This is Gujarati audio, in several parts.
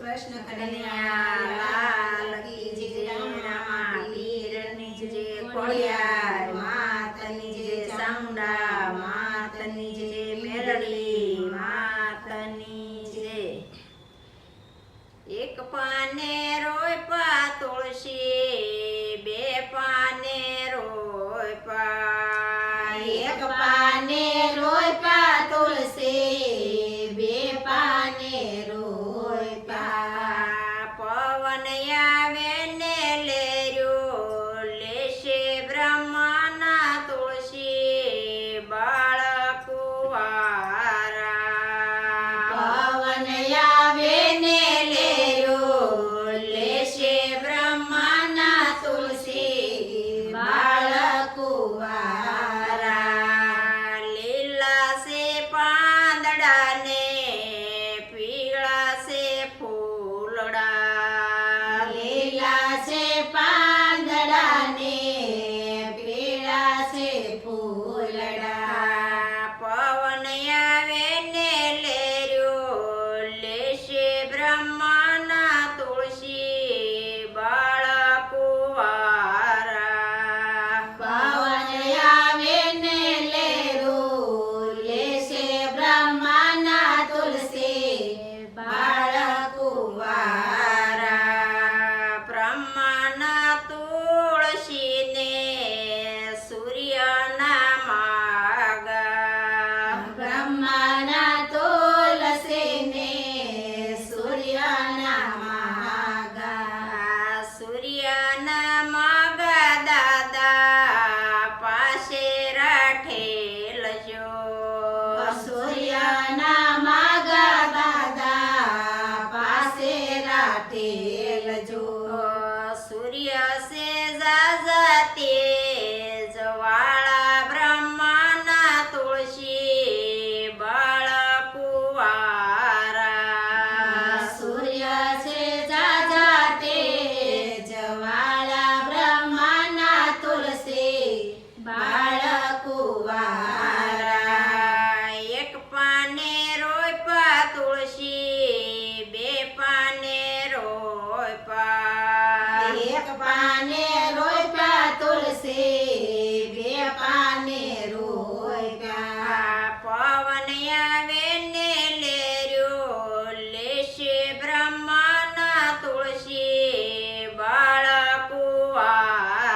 કૃષ્ણ કનૈયા લાલ કી જય, રામા પીરની જય, ખોડિયાર માતની જય, ચામુંડા માતની જય, મેલડી માતની જય। એક પાને રોયપા તુલસી, બે પાને રોયપા, એક પાને રોયપા તુલસી, બે પાને રોયપા। પવન આવે ને લેર્યો, લેશે બ્રહ્માના તુલસી, બાળક કુંવારા। પવન આવે ને લેર્યો, લેશે બ્રહ્માના તુલસી, બાળક કુંવારા। લીલા સે પાંદડા ને પીળા સે ફૂલડા, લીલા છે પાંદડા ને પીળા છે ફૂલડા। પવન આવે ને લેર્યો, લેશે બ્રહ્માના તુલસી, બાળક કુંવારા। પવન આવે ને લેરું, લેશે બ્રહ્માના તુલસી, બાળક કુંવારા। બ્રહ્માના તુલસીને સૂર્યના માગા, બ્રહ્માના તુલસીને સૂર્યના માગા। સૂર્યના માગા દાદા પાસે રાખેલ જો, સૂર્યના માગા દાદા પાસે રાખેલ જો। સૂર્ય સે ઝાઝા તેજ વાળા, બ્રહ્માના તુલસી, બાળક કુંવારા। સૂર્ય છે ઝાઝા તેજ વાળા, બ્રહ્માના તુલસી, બાળક કુંવારા। એક પાને રોયપા તુલસી, બે પાને રોયપા, એક પાને રોયપા તુલસી, બે પાને રોયપા। પવન આવે ને લેર્યો, લેશે બ્રહ્માના તુલસી, બાળક કુંવારા।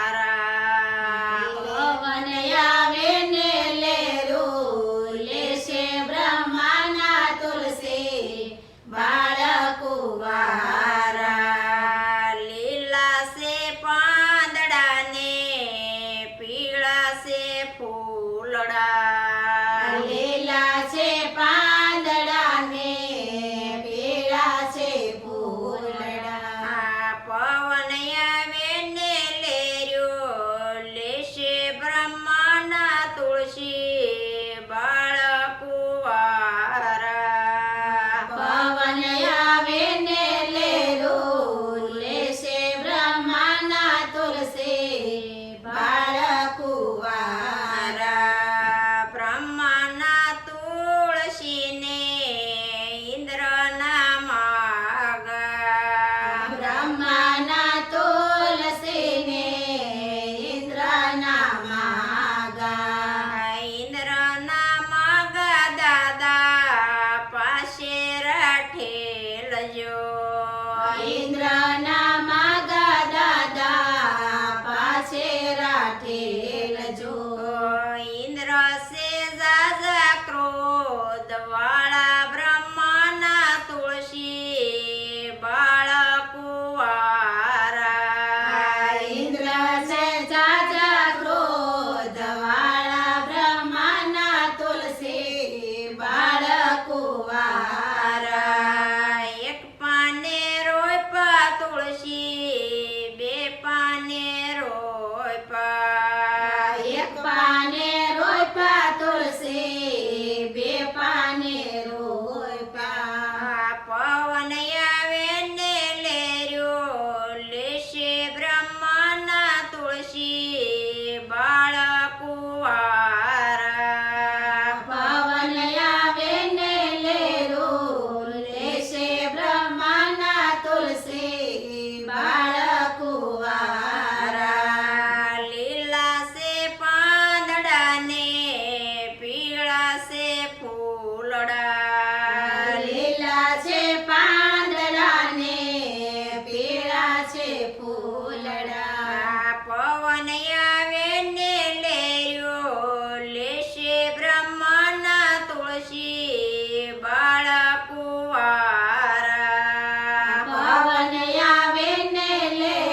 પવન આવે ને લેરું, લેશે બ્રહ્માના તુલસી, બાળક કુંવારા। લીલા સે પાંદડા ને પીળા સે ફૂલડા, લીલા છે પાંદડા ને પીળા છે ફૂલડા। પવન આવે ને લેર્યો, લેશે બ્રહ્માના તુલસી, બાળક કુંવારા। પવન આવે ને લેરું, લેશે બ્રહ્માના તુલસી, બાળક કુંવારા। બ્રહ્માના તુલસીને ઇન્દ્રના માગા, બ્રહ્માના તુલસીને ઇન્દ્રના માગા। ઇન્દ્રના માગા દાદા પાસે રાખેલ જો, ઇન્દ્રના માગા દાદા પાસે રાખેલ જો। ઇન્દ્ર સે ઝાઝા ક્રોધ વાળા, બ્રહ્માના તુલસી, બાળક કુંવારા। ઇન્દ્ર છે ઝાઝા ક્રોધ વાળા, બ્રહ્માના તુલસી, બાળક કુંવારા। એક પાને રોયપા લે